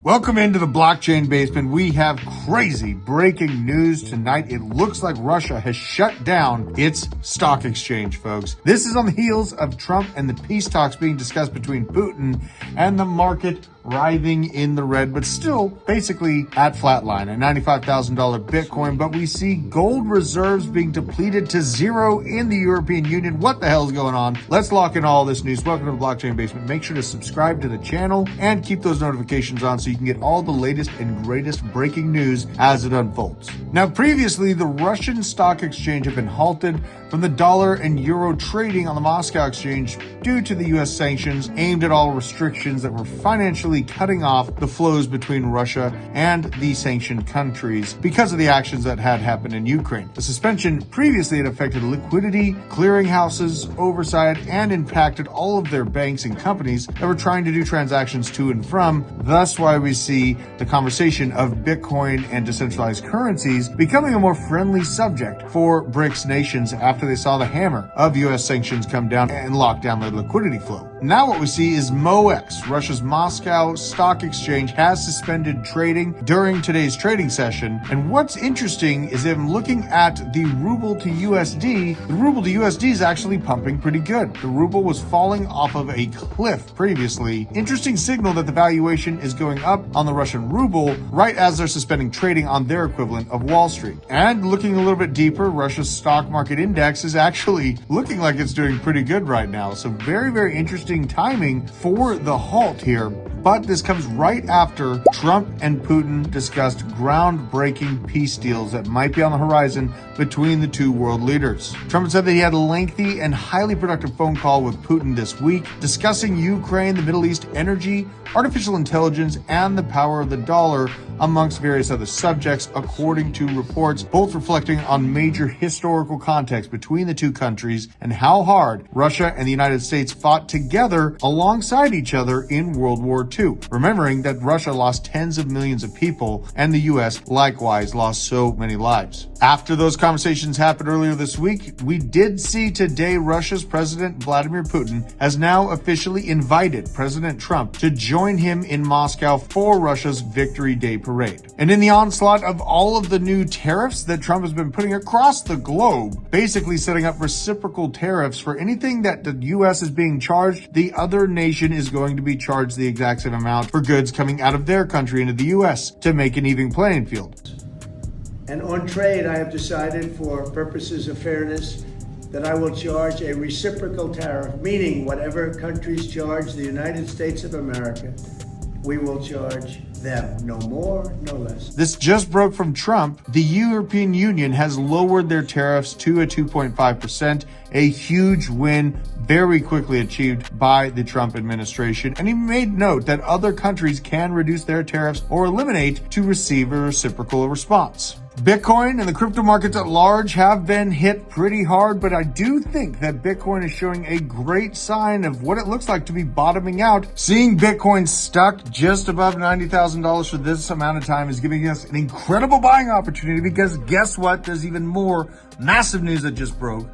Welcome into the blockchain basement. We have crazy breaking news tonight. It looks like Russia has shut down its stock exchange, folks. This is on the heels of Trump and the peace talks being discussed between Putin and the market writhing in the red, but still basically at flatline at $95,000 Bitcoin. But we see gold reserves being depleted to zero in the European Union. What the hell is going on? Let's lock in all this news. Welcome to the blockchain basement. Make sure to subscribe to the channel and keep those notifications on so you can get all the latest and greatest breaking news as it unfolds. Now, previously, the Russian stock exchange had been halted from the dollar and euro trading on the Moscow exchange due to the U.S. sanctions aimed at all restrictions that were financially cutting off the flows between Russia and the sanctioned countries because of the actions that had happened in Ukraine. The suspension previously had affected liquidity, clearinghouses, oversight, and impacted all of their banks and companies that were trying to do transactions to and from. Thus why we see the conversation of Bitcoin and decentralized currencies becoming a more friendly subject for BRICS nations after they saw the hammer of U.S. sanctions come down and lock down their liquidity flow. Now what we see is MOEX, Russia's Moscow Stock Exchange, has suspended trading during today's trading session. And what's interesting is if I'm looking at the ruble to USD, the ruble to USD is actually pumping pretty good. The ruble was falling off of a cliff previously. Interesting signal that the valuation is going up on the Russian ruble right as they're suspending trading on their equivalent of Wall Street. And looking a little bit deeper, Russia's stock market index is actually looking like it's doing pretty good right now. So very, very interesting timing for the halt here. But this comes right after Trump and Putin discussed groundbreaking peace deals that might be on the horizon between the two world leaders. Trump said that he had a lengthy and highly productive phone call with Putin this week, discussing Ukraine, the Middle East, energy, artificial intelligence, and the power of the dollar, amongst various other subjects, according to reports, both reflecting on major historical context between the two countries and how hard Russia and the United States fought together alongside each other in World War II. Remembering that Russia lost tens of millions of people and the U.S. likewise lost so many lives. After those conversations happened earlier this week, we did see today Russia's President Vladimir Putin has now officially invited President Trump to join him in Moscow for Russia's Victory Day parade. And in the onslaught of all of the new tariffs that Trump has been putting across the globe, basically setting up reciprocal tariffs for anything that the U.S. is being charged, the other nation is going to be charged the exact same amount for goods coming out of their country into the U.S. to make an even playing field. And on trade, I have decided for purposes of fairness that I will charge a reciprocal tariff, meaning whatever countries charge the United States of America, we will charge them. No more, no less. This just broke from Trump. The European Union has lowered their tariffs to a 2.5%, a huge win very quickly achieved by the Trump administration. And he made note that other countries can reduce their tariffs or eliminate to receive a reciprocal response. Bitcoin and the crypto markets at large have been hit pretty hard, but I do think that Bitcoin is showing a great sign of what it looks like to be bottoming out. Seeing Bitcoin stuck just above $90,000 for this amount of time is giving us an incredible buying opportunity, because guess what? There's even more massive news that just broke.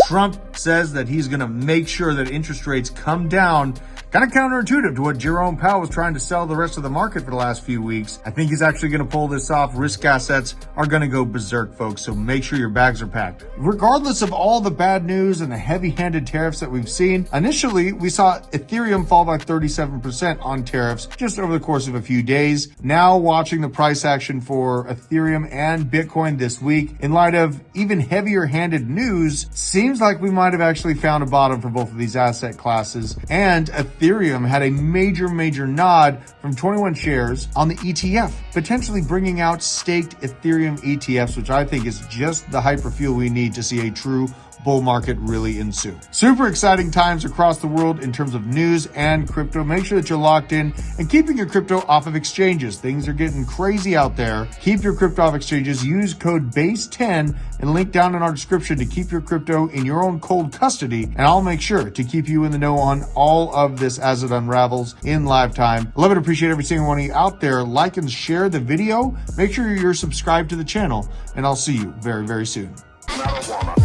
Trump says that he's going to make sure that interest rates come down. Kind of counterintuitive to what Jerome Powell was trying to sell the rest of the market for the last few weeks. I think he's actually going to pull this off. Risk assets are going to go berserk, folks, so make sure your bags are packed. Regardless of all the bad news and the heavy-handed tariffs that we've seen, initially we saw Ethereum fall by 37% on tariffs just over the course of a few days. Now watching the price action for Ethereum and Bitcoin this week, in light of even heavier-handed news, seems like we might have actually found a bottom for both of these asset classes. And Ethereum had a major nod from 21 shares on the ETF, potentially bringing out staked Ethereum ETFs, which I think is just the hyperfuel we need to see a true bull market really ensue. Super exciting times across the world in terms of news and crypto. Make sure that you're locked in and keeping your crypto off of exchanges. Things are getting crazy out there. Keep your crypto off exchanges. Use code BASE10 and link down in our description to keep your crypto in your own cold custody. And I'll make sure to keep you in the know on all of this as it unravels in live time. I love and appreciate every single one of you out there. Like and share the video. Make sure you're subscribed to the channel, and I'll see you very, very soon. Marijuana.